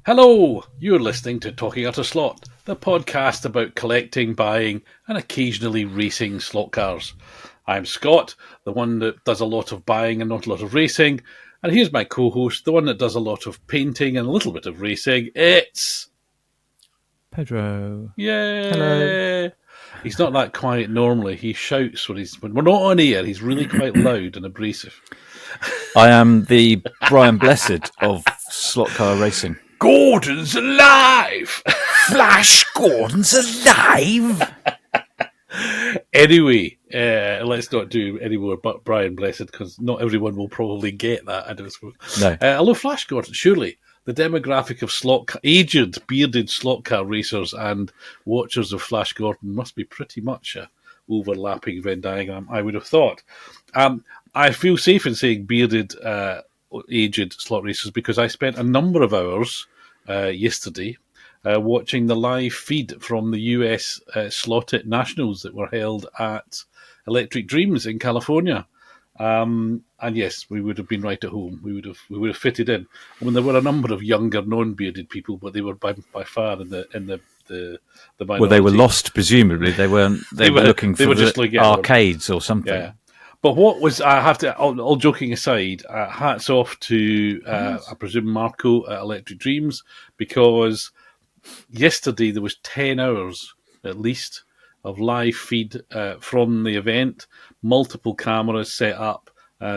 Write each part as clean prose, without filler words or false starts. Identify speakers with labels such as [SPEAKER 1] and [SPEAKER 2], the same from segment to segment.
[SPEAKER 1] Hello, you're listening to Talking At a Slot, the podcast about collecting, buying, and occasionally racing slot cars. I'm Scott, the one that does a lot of buying and not a lot of racing, and here's my co-host, the one that does a lot of painting and a little bit of racing. It's
[SPEAKER 2] Pedro.
[SPEAKER 1] Yay!
[SPEAKER 2] Hello.
[SPEAKER 1] He's not that quiet normally. He shouts when we're not on air. He's really quite loud and abrasive.
[SPEAKER 2] I am the Brian Blessed of slot car racing.
[SPEAKER 1] Gordon's alive!
[SPEAKER 2] Flash Gordon's alive!
[SPEAKER 1] Anyway, let's not do any more but Brian Blessed, because not everyone will probably get that, I don't suppose.
[SPEAKER 2] No.
[SPEAKER 1] Hello, Flash Gordon. Surely the demographic of aged, bearded slot car racers and watchers of Flash Gordon must be pretty much a overlapping Venn diagram, I would have thought. I feel safe in saying bearded, aged slot racers because I spent a number of hours yesterday watching the live feed from the US slot.it nationals that were held at Electric Dreams in California. And yes, we would have been right at home. We would have fitted in. I mean, there were a number of younger, non-bearded people, but they were by far in the minority.
[SPEAKER 2] Well, they were lost, presumably. They weren't. They were looking for
[SPEAKER 1] just like,
[SPEAKER 2] arcades or something.
[SPEAKER 1] Yeah. But what was, I have to, all joking aside, hats off to, I presume, Marco at Electric Dreams, because yesterday there was 10 hours, at least, of live feed from the event, multiple cameras set up,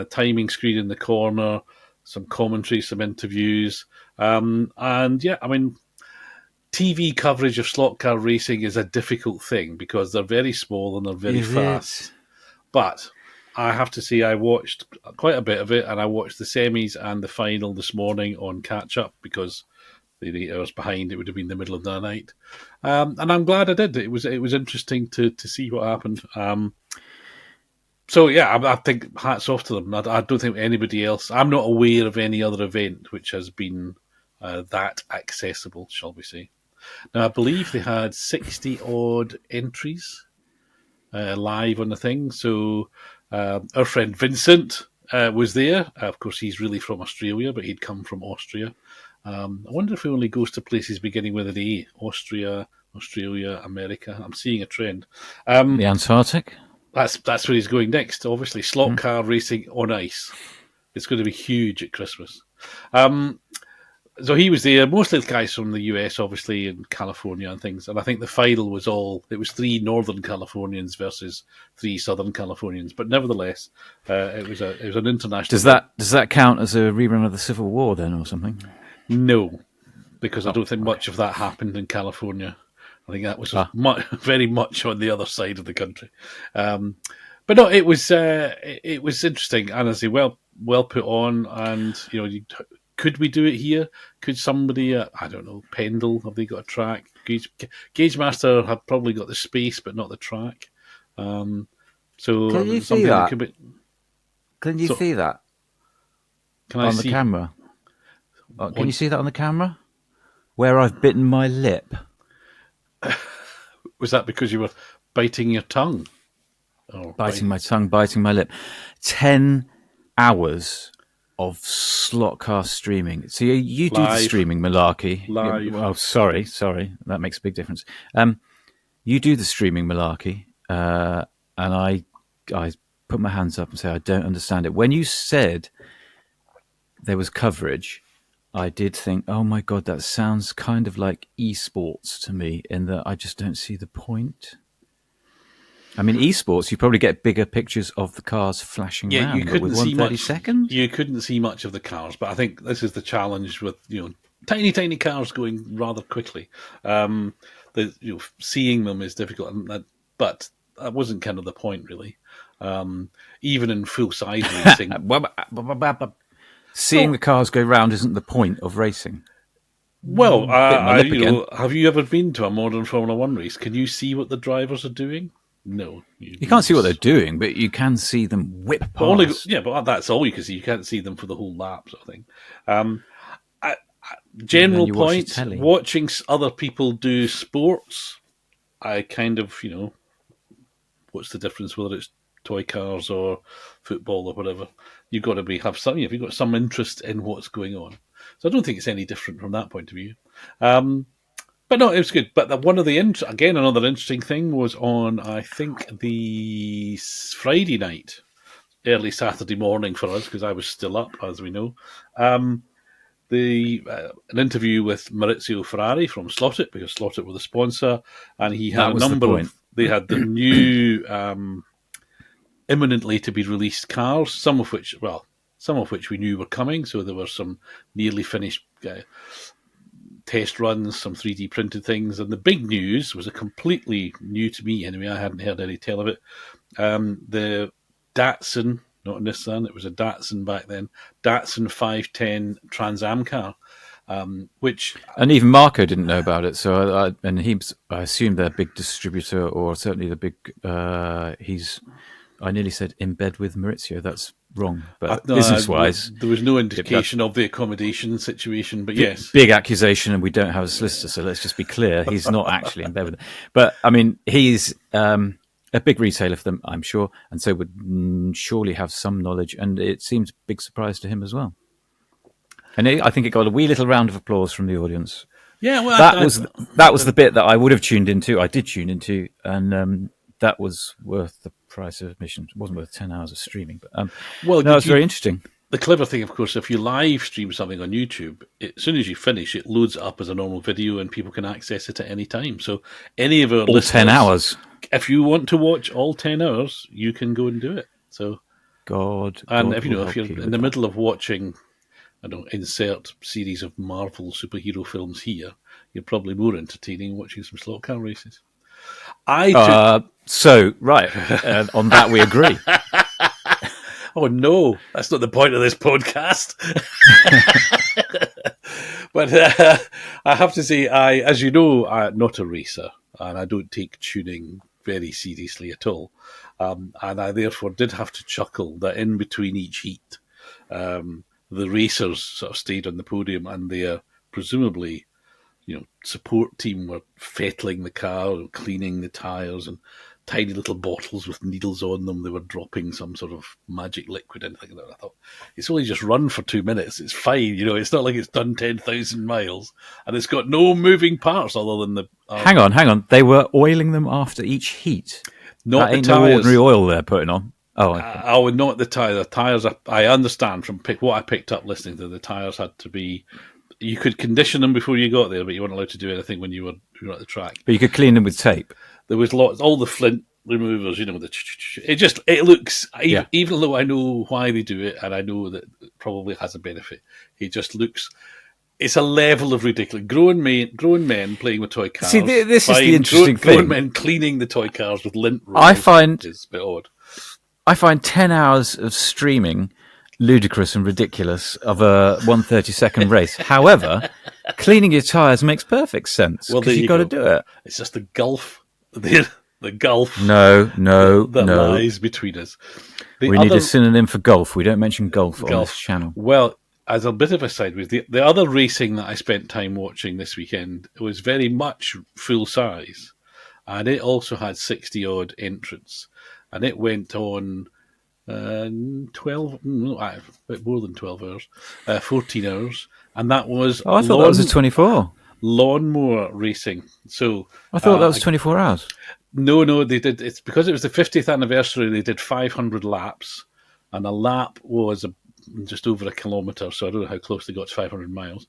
[SPEAKER 1] timing screen in the corner, some commentary, some interviews, and yeah, I mean, TV coverage of slot car racing is a difficult thing because they're very small and they're very fast. But I have to say I watched quite a bit of it, and I watched the semis and the final this morning on catch-up because they're 8 hours behind. It would have been the middle of the night. And I'm glad I did. It was interesting to see what happened. So, yeah, I think hats off to them. I don't think anybody else... I'm not aware of any other event which has been that accessible, shall we say. Now, I believe they had 60-odd entries live on the thing. So our friend Vincent was there. Of course, he's really from Australia, but he'd come from Austria. I wonder if he only goes to places beginning with an A. Austria, Australia, America. I'm seeing a trend.
[SPEAKER 2] The Antarctic?
[SPEAKER 1] That's where he's going next, obviously. Slot car racing on ice. It's going to be huge at Christmas. So he was there, mostly the guys from the US, obviously, and California and things. And I think the final was it was 3 Northern Californians versus 3 Southern Californians. But nevertheless, it was an international.
[SPEAKER 2] Does that count as a rerun of the Civil War then, or something?
[SPEAKER 1] No, because I don't think much of that happened in California. I think that was very much on the other side of the country. But no, it was interesting, and I say well put on, and could we do it here? Could somebody, I don't know, Pendle, have they got a track? Gauge Master have probably got the space, but not the track. So
[SPEAKER 2] can you see that? Can you see that?
[SPEAKER 1] Can
[SPEAKER 2] on
[SPEAKER 1] I
[SPEAKER 2] the
[SPEAKER 1] see?
[SPEAKER 2] Camera? Can you see that on the camera? Where I've bitten my lip.
[SPEAKER 1] Was that because you were biting your tongue?
[SPEAKER 2] Biting my tongue, biting my lip. 10 hours of slot car streaming. So you do the streaming malarkey.
[SPEAKER 1] Live.
[SPEAKER 2] Oh, sorry. That makes a big difference. You do the streaming malarkey, and I put my hands up and say I don't understand it. When you said there was coverage, I did think, oh my God, that sounds kind of like esports to me, in that I just don't see the point. I mean, esports, you probably get bigger pictures of the cars flashing around.
[SPEAKER 1] You couldn't see
[SPEAKER 2] 130
[SPEAKER 1] much.
[SPEAKER 2] Seconds?
[SPEAKER 1] You couldn't see much of the cars, but I think this is the challenge with tiny cars going rather quickly. Seeing them is difficult, but that wasn't kind of the point, really. Even in full size racing,
[SPEAKER 2] seeing the cars go round isn't the point of racing.
[SPEAKER 1] Well, have you ever been to a modern Formula One race? Can you see what the drivers are doing? No.
[SPEAKER 2] You can't see what they're doing, but you can see them whip past.
[SPEAKER 1] But that's all you can see. You can't see them for the whole lap, sort of thing. General point, watching other people do sports, I kind of, what's the difference whether it's toy cars or football or whatever? You've got to have some. You've got some interest in what's going on. So I don't think it's any different from that point of view. But no, it was good. But again, another interesting thing was on, I think, the Friday night, early Saturday morning for us, because I was still up, as we know. An interview with Maurizio Ferrari from Slot.it, because Slot.it were the sponsor, and he had they had the new imminently to be released cars, some of which we knew were coming. So there were some nearly finished test runs, some 3D printed things, and the big news was a completely new to me anyway. I hadn't heard any tell of it. The Datsun, not a Nissan, it was a Datsun back then. Datsun 510 Trans Am car, which
[SPEAKER 2] and even Marco didn't know about it. So I assume they're a big distributor, or certainly the big. I nearly said in bed with Maurizio. That's wrong, but business-wise,
[SPEAKER 1] there was no indication of the accommodation situation. But yes,
[SPEAKER 2] big accusation, and we don't have a solicitor, so let's just be clear: he's not actually in bed with them. But I mean, he's a big retailer for them, I'm sure, and so would surely have some knowledge. And it seems a big surprise to him as well. And I think it got a wee little round of applause from the audience.
[SPEAKER 1] Yeah, well,
[SPEAKER 2] that was the bit that I would have tuned into. I did tune into, and that was worth the price of admission. It wasn't worth 10 hours of streaming, but it's very interesting.
[SPEAKER 1] The clever thing, of course, if you live stream something on YouTube, as soon as you finish, it loads it up as a normal video, and people can access it at any time. So any of our
[SPEAKER 2] all 10 hours.
[SPEAKER 1] If you want to watch all 10 hours, you can go and do it. So, if you're in the middle of watching, insert series of Marvel superhero films here, you're probably more entertaining watching some slot car races.
[SPEAKER 2] On that we agree.
[SPEAKER 1] Oh no, that's not the point of this podcast. But I have to say, as you know, I'm not a racer, and I don't take tuning very seriously at all. And I therefore did have to chuckle that in between each heat, the racers sort of stayed on the podium, and their presumably, support team were fettling the car, cleaning the tyres, and tiny little bottles with needles on them. They were dropping some sort of magic liquid in. I thought, it's only just run for 2 minutes. It's fine, It's not like it's done 10,000 miles, and it's got no moving parts other than the.
[SPEAKER 2] Hang on. They were oiling them after each heat.
[SPEAKER 1] Not
[SPEAKER 2] that
[SPEAKER 1] the
[SPEAKER 2] ain't
[SPEAKER 1] tyres.
[SPEAKER 2] No ordinary oil they're putting on.
[SPEAKER 1] Not the tyres. The tyres, I understand from what I picked up listening to, the tyres had to be. You could condition them before you got there, but you weren't allowed to do anything when you were at the track.
[SPEAKER 2] But you could clean them with tape.
[SPEAKER 1] There was all the flint removers, it looks, even though I know why they do it, and I know that it probably has a benefit, it just looks, it's a level of ridiculous. Grown men playing with toy cars.
[SPEAKER 2] See, this is the interesting thing.
[SPEAKER 1] Grown men cleaning the toy cars with lint rollers is a bit odd.
[SPEAKER 2] I find 10 hours of streaming ludicrous and ridiculous of a 1/32 race. However, cleaning your tyres makes perfect sense because you've got to do it.
[SPEAKER 1] It's just the gulf. The gulf.
[SPEAKER 2] No.
[SPEAKER 1] Lies between us.
[SPEAKER 2] We need a synonym for golf. We don't mention golf on this channel.
[SPEAKER 1] Well, as a bit of a sideways, the other racing that I spent time watching this weekend was very much full size, and it also had 60-odd entrants, and it went on 12, a bit more than 12 hours, 14 hours, and that was.
[SPEAKER 2] Oh, I thought that was a 24.
[SPEAKER 1] Lawnmower racing. So
[SPEAKER 2] I thought that was 24 hours.
[SPEAKER 1] No, they did. It's because it was the 50th anniversary. They did 500 laps, and a lap was just over a kilometre. So I don't know how close they got to 500 miles.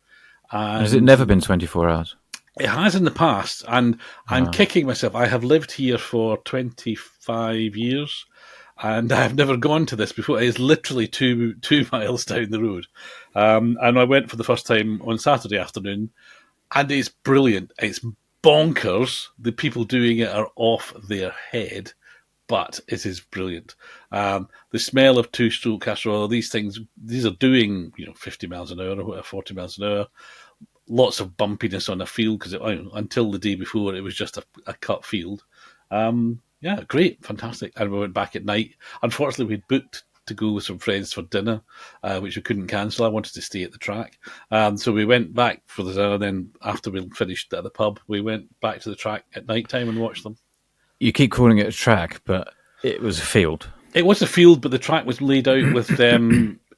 [SPEAKER 1] And
[SPEAKER 2] has it never been 24 hours?
[SPEAKER 1] It has in the past, and I'm kicking myself. I have lived here for 25 years, and I've never gone to this before. It's literally two miles down the road. And I went for the first time on Saturday afternoon, and it's brilliant. It's bonkers. The people doing it are off their head, but it is brilliant. The smell of two-stroke castor oil, these are doing 50 miles an hour or 40 miles an hour. Lots of bumpiness on a field because until the day before it was just a cut field. Yeah, great, fantastic. And we went back at night. Unfortunately, we'd booked to go with some friends for dinner, which we couldn't cancel. I wanted to stay at the track. So we went back for the dinner, and then after we finished at the pub, we went back to the track at night time and watched them.
[SPEAKER 2] You keep calling it a track, but it was a field.
[SPEAKER 1] It was a field, but the track was laid out with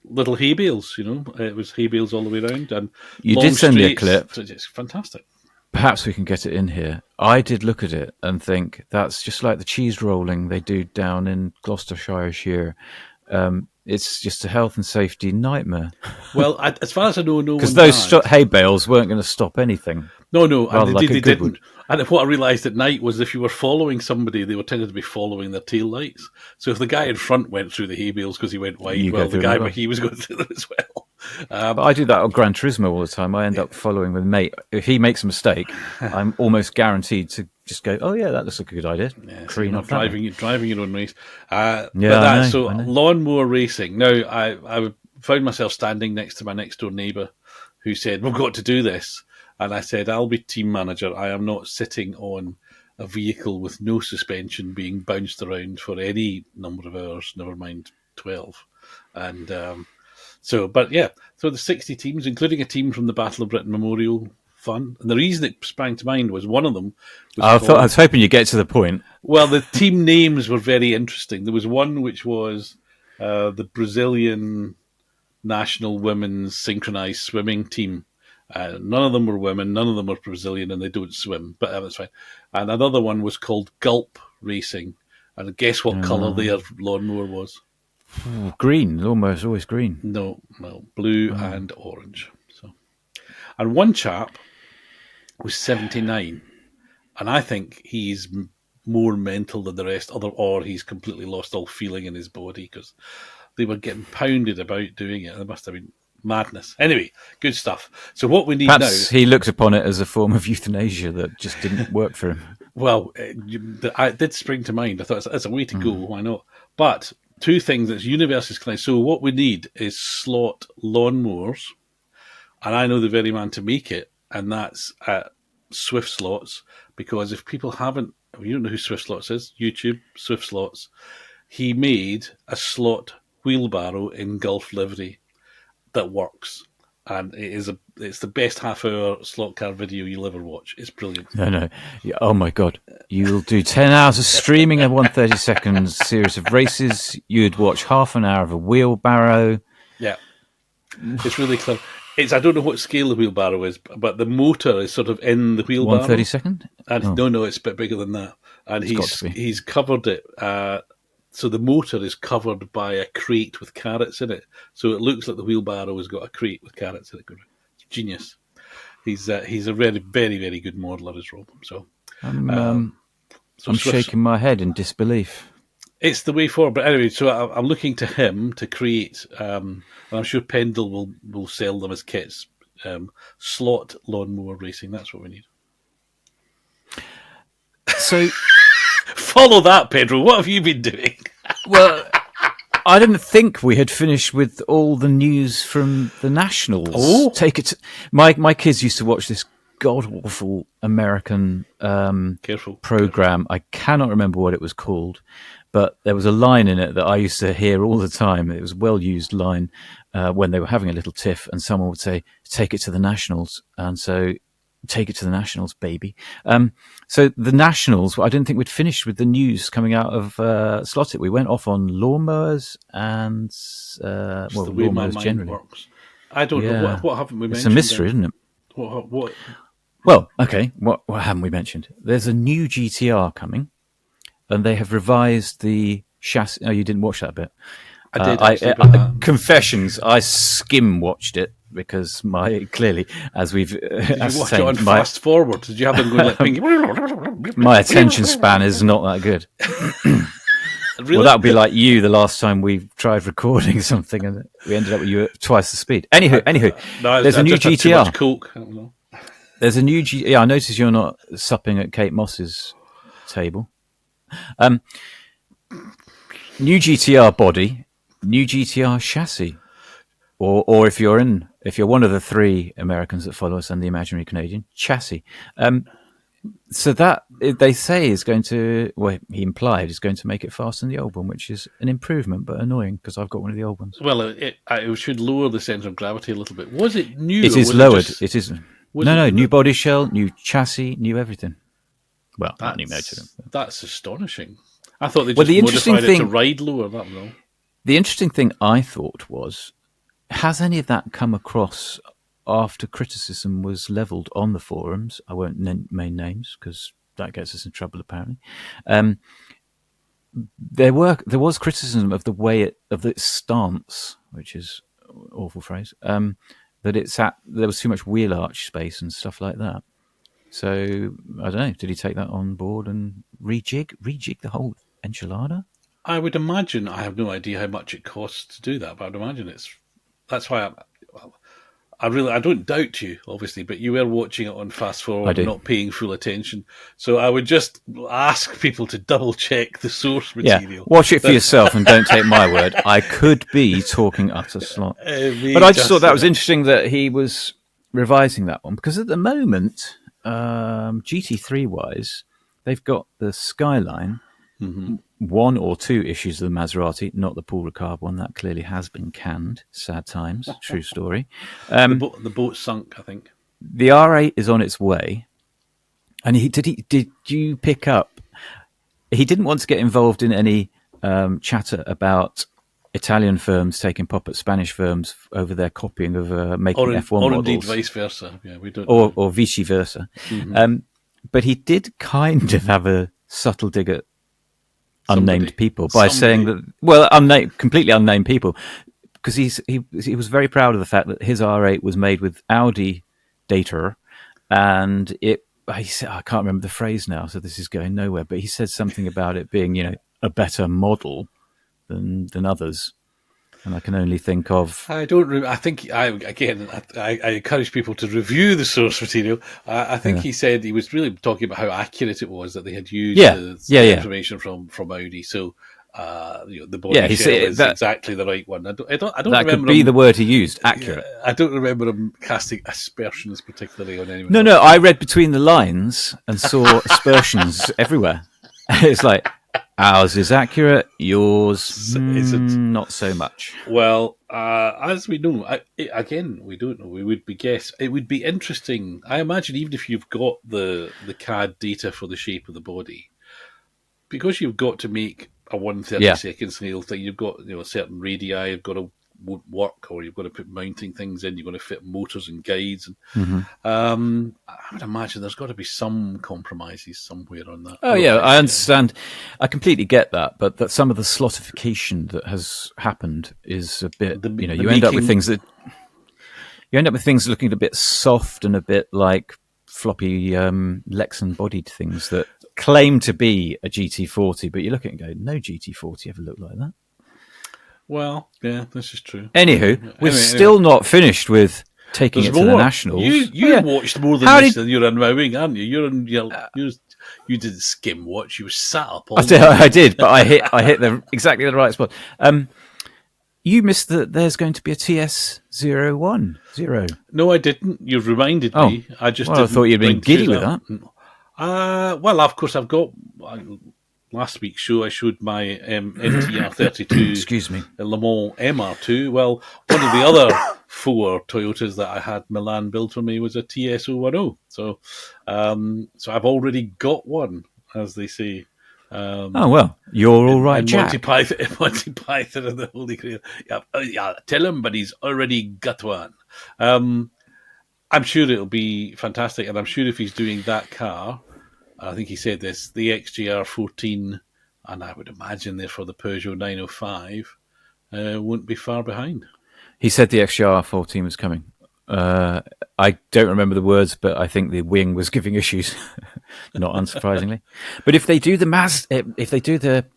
[SPEAKER 1] little hay bales. It was hay bales all the way around, and
[SPEAKER 2] You
[SPEAKER 1] long
[SPEAKER 2] did send me a
[SPEAKER 1] straights.
[SPEAKER 2] clip.
[SPEAKER 1] So it's fantastic.
[SPEAKER 2] Perhaps we can get it in here. I did look at it and think that's just like the cheese rolling they do down in Gloucestershire. It's just a health and safety nightmare.
[SPEAKER 1] Well, as far as I know, no one
[SPEAKER 2] Because those
[SPEAKER 1] died.
[SPEAKER 2] hay bales weren't going to stop anything.
[SPEAKER 1] No,
[SPEAKER 2] Rather
[SPEAKER 1] and
[SPEAKER 2] like a
[SPEAKER 1] they
[SPEAKER 2] good
[SPEAKER 1] didn't. And what I realised at night was if you were following somebody, they were tended to be following their tail lights. So if the guy in front went through the hay bales because he went wide,
[SPEAKER 2] You go
[SPEAKER 1] well, the
[SPEAKER 2] through
[SPEAKER 1] guy
[SPEAKER 2] them as well.
[SPEAKER 1] he was going through them as well.
[SPEAKER 2] But I do that on Gran Turismo all the time. I end up following with a mate. If he makes a mistake, I'm almost guaranteed to just go, "Oh yeah, that looks like a good idea."
[SPEAKER 1] Yeah, so
[SPEAKER 2] Careen
[SPEAKER 1] you're
[SPEAKER 2] off
[SPEAKER 1] not
[SPEAKER 2] that way.
[SPEAKER 1] driving your own race.
[SPEAKER 2] Yeah, I know.
[SPEAKER 1] Lawnmower racing. Now, I found myself standing next to my next door neighbour who said, "We've got to do this." And I said, "I'll be team manager. I am not sitting on a vehicle with no suspension being bounced around for any number of hours, never mind 12. And so the 60 teams, including a team from the Battle of Britain Memorial Fund. And the reason it sprang to mind was one of them was
[SPEAKER 2] I was hoping you'd get to the point.
[SPEAKER 1] well, the team names were very interesting. There was one which was the Brazilian national women's synchronized swimming team. None of them were women, none of them were Brazilian, and they don't swim, but that's fine. And another one was called Gulp Racing. And guess what colour their lawnmower was?
[SPEAKER 2] Green. Lawnmower's always green.
[SPEAKER 1] No, blue and orange. And one chap was 79, and I think he's more mental than the rest, or he's completely lost all feeling in his body because they were getting pounded about doing it. There must have been madness. Anyway, good stuff. So what we need
[SPEAKER 2] Perhaps
[SPEAKER 1] now...
[SPEAKER 2] he looked upon it as a form of euthanasia that just didn't work for him.
[SPEAKER 1] Well, it did spring to mind. I thought it's a way to go. Why not? But two things that's universally connected. So what we need is slot lawnmowers, and I know the very man to make it, and that's at Swift Slots. Because if people haven't, you don't know who Swift Slots is, YouTube, Swift Slots, he made a slot wheelbarrow in Gulf livery that works. And it's the best half-hour slot car video you'll ever watch. It's brilliant.
[SPEAKER 2] No. Yeah, oh, my God. You'll do 10 hours of streaming a 130-second series of races. You'd watch half an hour of a wheelbarrow.
[SPEAKER 1] Yeah. It's really clever. I don't know what scale the wheelbarrow is, but the motor is sort of in the wheelbarrow.
[SPEAKER 2] 132nd?
[SPEAKER 1] And no, it's a bit bigger than that. And he's covered it. So the motor is covered by a crate with carrots in it. So it looks like the wheelbarrow has got a crate with carrots in it. It's genius. He's a very, very, very good modeler, is Rob. So
[SPEAKER 2] I'm shaking my head in disbelief.
[SPEAKER 1] It's the way forward. But anyway, so I'm looking to him to create, and I'm sure Pendle will sell them as kits, slot lawnmower racing. That's what we need.
[SPEAKER 2] So...
[SPEAKER 1] Follow that, Pedro. What have you been doing?
[SPEAKER 2] Well, I didn't think we had finished with all the news from the Nationals.
[SPEAKER 1] Oh,
[SPEAKER 2] take it. My kids used to watch this god awful American program. I cannot remember what it was called, but there was a line in it that I used to hear all the time. It was a well-used line when they were having a little tiff, and someone would say, "Take it to the Nationals," and so. Take it to the Nationals, baby. So the Nationals, I didn't think we'd finished with the news coming out of Slot.it. We went off on lawnmowers and lawnmowers generally.
[SPEAKER 1] Works. I don't know. What haven't we mentioned?
[SPEAKER 2] It's a mystery, isn't it?
[SPEAKER 1] What?
[SPEAKER 2] Well, okay. What haven't we mentioned? There's a new GTR coming, and they have revised the chassis. Oh, you didn't watch that bit.
[SPEAKER 1] I did.
[SPEAKER 2] Confessions. I skim watched it because clearly, as we've
[SPEAKER 1] did you watch it on fast forward? Did you have them going like pinky?
[SPEAKER 2] My attention span is not that good.
[SPEAKER 1] Really?
[SPEAKER 2] Well, that would be like you the last time we tried recording something and we ended up with you at twice the speed. Anywho, there's a new GTR.
[SPEAKER 1] Too much Coke. I don't know.
[SPEAKER 2] There's a new GTR. Yeah, I noticed you're not supping at Kate Moss's table. New GTR body. New GTR chassis, or if you're one of the three Americans that follow us and the imaginary Canadian chassis, so that they say is going to, well, he implied is going to make it faster than the old one, which is an improvement but annoying because I've got one of the old ones.
[SPEAKER 1] Well, it should lower the centre of gravity a little bit. Was it new?
[SPEAKER 2] It is lowered. It is new body shell, new chassis, new everything. Well, not new motor.
[SPEAKER 1] That's astonishing. I thought they just modified it to ride lower. That was all.
[SPEAKER 2] The interesting thing I thought was has any of that come across after criticism was levelled on the forums? I won't name names because that gets us in trouble, apparently. There was criticism of the way of its stance, which is an awful phrase. That there was too much wheel arch space and stuff like that. So I don't know. Did he take that on board and rejig the whole enchilada?
[SPEAKER 1] I would imagine. I have no idea how much it costs to do that, but I'd imagine that's why I don't doubt you, obviously, but you were watching it on fast forward, not paying full attention. So I would just ask people to double check the source material.
[SPEAKER 2] Yeah, watch it for yourself and don't take my word. I could be talking utter slot. But I just thought that was interesting that he was revising that one, because at the moment, GT3 wise, they've got the Skyline, one or two issues of the Maserati, not the Paul Ricard one. That clearly has been canned. Sad times. True story.
[SPEAKER 1] The boat sunk, I think.
[SPEAKER 2] The R8 is on its way. And did you pick up? He didn't want to get involved in any chatter about Italian firms taking pop at Spanish firms over their copying of making F1 models.
[SPEAKER 1] Or indeed vice versa. Yeah, we don't
[SPEAKER 2] or vice versa. But he did kind of have a subtle dig at unnamed people by saying that, completely unnamed people, because he was very proud of the fact that his R8 was made with Audi data, and he said, I can't remember the phrase now, so this is going nowhere, but he said something about it being, a better model than others. And I can only think of...
[SPEAKER 1] I don't remember. I think, I encourage people to review the source material. I think he said he was really talking about how accurate it was that they had used the information from Audi. So, the body shell is exactly the right one. I don't remember. That
[SPEAKER 2] could be the word he used, accurate.
[SPEAKER 1] I don't remember him casting aspersions particularly on anyone.
[SPEAKER 2] No, I read between the lines and saw aspersions everywhere. It's like... Ours is accurate. Yours, not so much.
[SPEAKER 1] Well, as we know, we don't know. We would be guess. It would be interesting. I imagine even if you've got the CAD data for the shape of the body, because you've got to make a 1/32 snail thing. You've got a certain radii. You've got to won't work, or you've got to put mounting things in. You've got to fit motors and guides. And I would imagine there's got to be some compromises somewhere on that.
[SPEAKER 2] Oh yeah, I understand. I completely get that, but that some of the slotification that has happened is a bit. You end up with things looking a bit soft and a bit like floppy Lexan-bodied things that claim to be a GT40, but you look at it and go, no GT40 ever looked like that.
[SPEAKER 1] Well, yeah, this is true.
[SPEAKER 2] Anywho, we're still not finished with taking it to the Nationals.
[SPEAKER 1] You watched more than this, and you're unmowing, aren't you? You didn't skim watch. You were sat up all
[SPEAKER 2] I did, but I hit exactly the right spot. You missed that there's going to be a TS010.
[SPEAKER 1] No, I didn't. You reminded me. I
[SPEAKER 2] thought you'd been giddy with that.
[SPEAKER 1] Well, of course, I've got... Last week's show, I showed my Ep32
[SPEAKER 2] excuse me,
[SPEAKER 1] Le Mans MR2. Well, one of the other 4 Toyotas that I had Milan built for me was a TS010. So I've already got one, as they say.
[SPEAKER 2] You're all right, Jack.
[SPEAKER 1] Monty Python and the Holy Grail. Yeah, tell him, but he's already got one. I'm sure it'll be fantastic, and I'm sure if he's doing that car, I think he said this, the XJR14, and I would imagine therefore the Peugeot 905, won't be far behind.
[SPEAKER 2] He said the XJR14 was coming. I don't remember the words, but I think the wing was giving issues, not unsurprisingly. But if they do the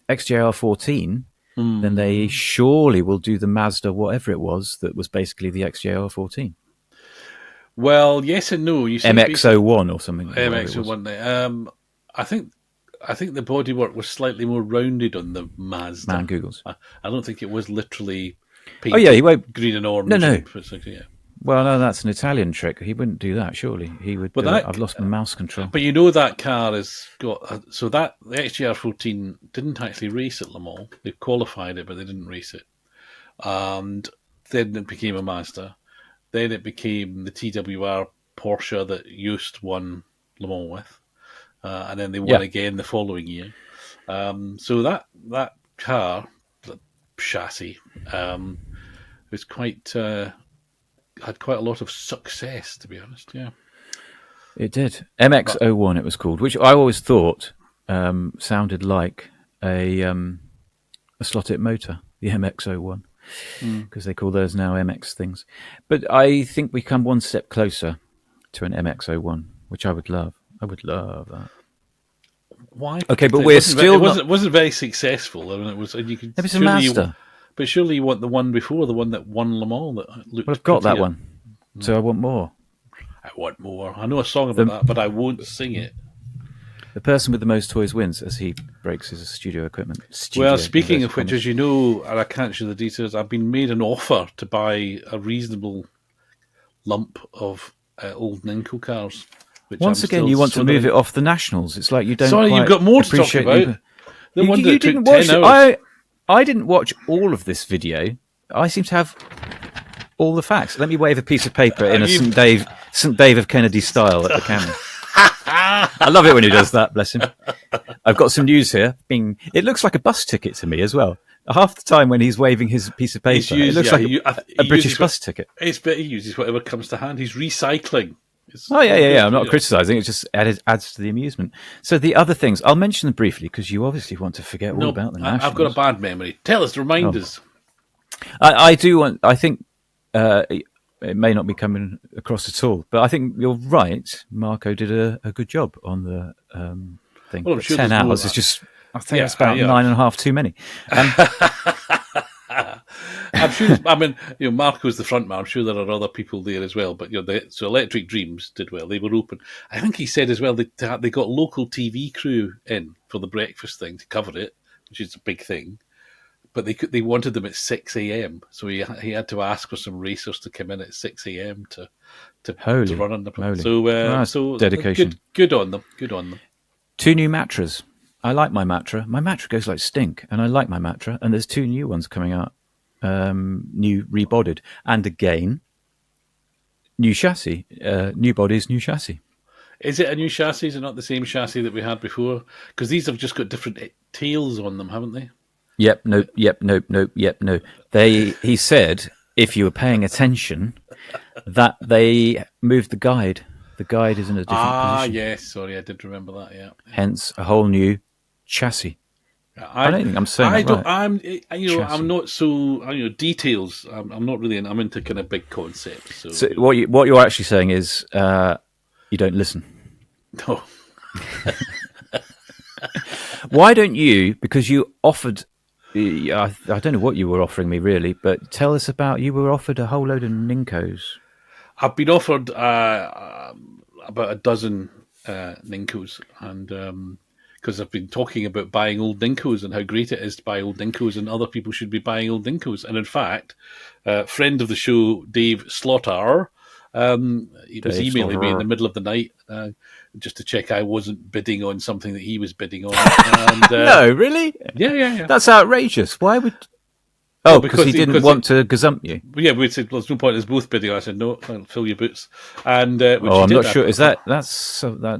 [SPEAKER 2] XJR14, then they surely will do the Mazda, whatever it was, that was basically the XJR14.
[SPEAKER 1] Well, yes and no. You
[SPEAKER 2] MX-01 or something.
[SPEAKER 1] MX-01. I think the bodywork was slightly more rounded on the Mazda.
[SPEAKER 2] Man Googles.
[SPEAKER 1] I don't think it was literally painted
[SPEAKER 2] he won't
[SPEAKER 1] green and orange.
[SPEAKER 2] No.
[SPEAKER 1] Yeah.
[SPEAKER 2] Well, no, that's an Italian trick. He wouldn't do that, surely. He would. I've lost my mouse control.
[SPEAKER 1] But that car has got the XJR14 didn't actually race at Le Mans. They qualified it, but they didn't race it. And then it became a Mazda. Then it became the TWR Porsche that Jost won Le Mans with, and then they won again the following year. So that car, the chassis, was quite had quite a lot of success, to be honest. Yeah,
[SPEAKER 2] It did. MX-01 it was called, which I always thought sounded like a slot.it motor, the MX-01, because they call those now MX things. But I think we come one step closer to an MX-01, which I would love. I would love that.
[SPEAKER 1] why?
[SPEAKER 2] Okay, but we're still
[SPEAKER 1] it wasn't very successful. I mean, it was, and you could
[SPEAKER 2] It was a Mazda.
[SPEAKER 1] But surely you want the one before, the one that won Le Mans that looked.
[SPEAKER 2] Well, I've got that
[SPEAKER 1] prettier.
[SPEAKER 2] one, so I want more.
[SPEAKER 1] I want more. I know a song about that, but I won't sing it.
[SPEAKER 2] The person with the most toys wins as he breaks his studio equipment.
[SPEAKER 1] Well, speaking of which, as you know, and I can't share the details, I've been made an offer to buy a reasonable lump of old Ninko cars. Which
[SPEAKER 2] Once
[SPEAKER 1] I'm
[SPEAKER 2] again,
[SPEAKER 1] still
[SPEAKER 2] you want to
[SPEAKER 1] swimming
[SPEAKER 2] move it off the nationals. It's like you don't.
[SPEAKER 1] Sorry,
[SPEAKER 2] quite
[SPEAKER 1] you've got more to talk
[SPEAKER 2] appreciate
[SPEAKER 1] about. The one
[SPEAKER 2] You
[SPEAKER 1] that took
[SPEAKER 2] didn't
[SPEAKER 1] 10
[SPEAKER 2] watch.
[SPEAKER 1] hours.
[SPEAKER 2] I didn't watch all of this video. I seem to have all the facts. Let me wave a piece of paper in a St. Dave of Kennedy style at the camera. I love it when he does that. Bless him. I've got some news here. Bing. It looks like a bus ticket to me as well. Half the time when he's waving his piece of paper, it looks like a British bus ticket.
[SPEAKER 1] He uses whatever comes to hand. He's recycling.
[SPEAKER 2] Yeah. I'm not criticising. It just adds to the amusement. So the other things, I'll mention them briefly because you obviously want to forget all about the nationals.
[SPEAKER 1] I've got a bad memory. Tell us, remind us.
[SPEAKER 2] I do want. I think it may not be coming across at all, but I think you're right. Marco did a good job on the thing.
[SPEAKER 1] Well, I'm sure
[SPEAKER 2] 10 hours is just. I think that's about 9.5 too many.
[SPEAKER 1] I'm sure. I mean, Marco's the front man. I'm sure there are other people there as well. But so Electric Dreams did well. They were open. I think he said as well they got local TV crew in for the breakfast thing to cover it, which is a big thing. But they wanted them at 6 a.m. So he had to ask for some racers to come in at 6 a.m. to run on the place. So dedication. Good on them. Good on them.
[SPEAKER 2] 2 new Matras. I like my Matra. My Matra goes like stink, and I like my Matra. And there's 2 new ones coming out, new rebodied, and again, new chassis, new bodies, new chassis.
[SPEAKER 1] Is it a new chassis? Is it not the same chassis that we had before? Because these have just got different tails on them, haven't they?
[SPEAKER 2] Yep, no. He said, if you were paying attention, that they moved the guide. The guide is in a different position.
[SPEAKER 1] Yes. Sorry, I did remember that, yeah.
[SPEAKER 2] Hence, a whole new chassis. I don't think I'm saying that right.
[SPEAKER 1] I'm not so, details. I'm not really, I'm into kind of big concepts.
[SPEAKER 2] So what you're actually saying is you don't listen.
[SPEAKER 1] No.
[SPEAKER 2] Why don't you, because you offered, I don't know what you were offering me really, but tell us you were offered a whole load of Ninkos.
[SPEAKER 1] I've been offered about a dozen Ninkos, and because I've been talking about buying old Ninkos and how great it is to buy old Ninkos, and other people should be buying old Ninkos. And in fact, friend of the show, Dave Slaughter, he was emailing me in the middle of the night just to check I wasn't bidding on something that he was bidding on. And,
[SPEAKER 2] no, really?
[SPEAKER 1] Yeah.
[SPEAKER 2] That's outrageous. Why would... Oh, because he didn't want to gazump you.
[SPEAKER 1] Yeah, we said, well, there's no point in us both bidding. I said, no, I'll fill your boots. And
[SPEAKER 2] I'm not sure. Is that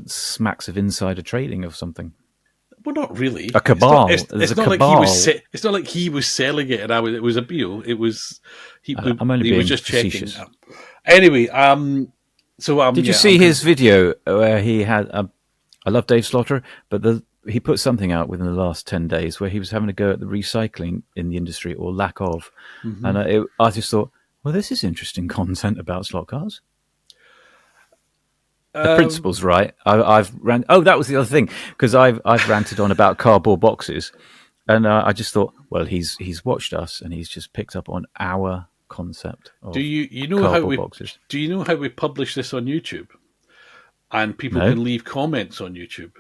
[SPEAKER 2] smacks of insider trading of something?
[SPEAKER 1] Well, not really.
[SPEAKER 2] A cabal.
[SPEAKER 1] It's not like he was selling it, and it was a deal. It was he was just checking. Anyway,
[SPEAKER 2] did you see his video where he had? I love Dave Slaughter, but he put something out within the last 10 days where he was having a go at the recycling in the industry or lack of, and I just thought, well, this is interesting content about slot cars. The principle's right. I've ran. Oh, that was the other thing, because I've ranted on about cardboard boxes, and I just thought, well, he's watched us and he's just picked up on our concept. Of
[SPEAKER 1] you know how we boxes. Do you know how we publish this on YouTube, and people can leave comments on YouTube?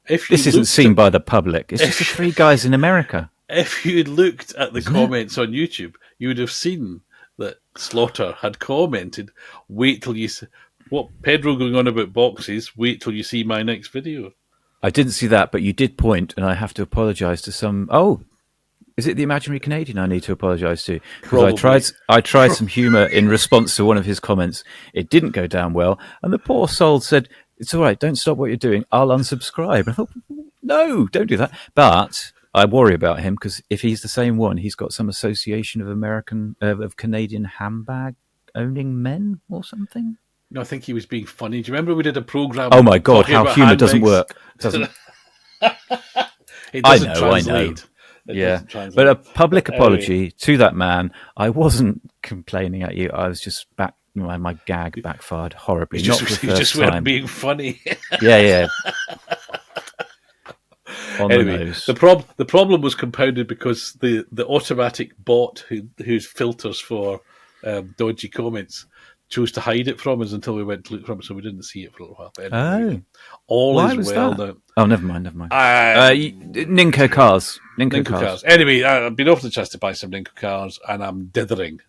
[SPEAKER 1] This
[SPEAKER 2] isn't seen by the public. It's just the 3 guys in America.
[SPEAKER 1] If you had looked at the comments on YouTube, you would have seen that Slaughter had commented, "Wait till you see what Pedro going on about boxes. Wait till you see my next video."
[SPEAKER 2] I didn't see that, but you did point, and I have to apologise to some. Oh, is it the imaginary Canadian I need to apologise to? Because I tried some humour in response to one of his comments. It didn't go down well, and the poor soul said, "It's all right. Don't stop what you're doing. I'll unsubscribe." I thought, no, don't do that. But I worry about him because if he's the same one, he's got some association of of Canadian handbag owning men or something.
[SPEAKER 1] No, I think he was being funny. Do you remember we did a program?
[SPEAKER 2] Oh my God,
[SPEAKER 1] talking
[SPEAKER 2] how
[SPEAKER 1] about
[SPEAKER 2] humour doesn't
[SPEAKER 1] handbags?
[SPEAKER 2] work. Doesn't.
[SPEAKER 1] It
[SPEAKER 2] I
[SPEAKER 1] doesn't
[SPEAKER 2] know.
[SPEAKER 1] translate. It
[SPEAKER 2] Yeah,
[SPEAKER 1] doesn't translate.
[SPEAKER 2] but a public
[SPEAKER 1] Anyway.
[SPEAKER 2] apology to that man. I wasn't complaining at you. I was just my gag backfired horribly.
[SPEAKER 1] You
[SPEAKER 2] Not for the
[SPEAKER 1] just
[SPEAKER 2] first
[SPEAKER 1] weren't
[SPEAKER 2] time.
[SPEAKER 1] being funny.
[SPEAKER 2] Yeah. On
[SPEAKER 1] Anyway,
[SPEAKER 2] the nose.
[SPEAKER 1] the problem was compounded because the automatic bot whose filters for dodgy comments chose to hide it from us until we went to look for it, so we didn't see it for a little while. But anyway, all
[SPEAKER 2] Why
[SPEAKER 1] is
[SPEAKER 2] was
[SPEAKER 1] well
[SPEAKER 2] that?
[SPEAKER 1] now.
[SPEAKER 2] Oh, never mind.
[SPEAKER 1] Ninko
[SPEAKER 2] Ninko cars.
[SPEAKER 1] Anyway, I've been offered the chance to buy some Ninko cars, and I'm dithering.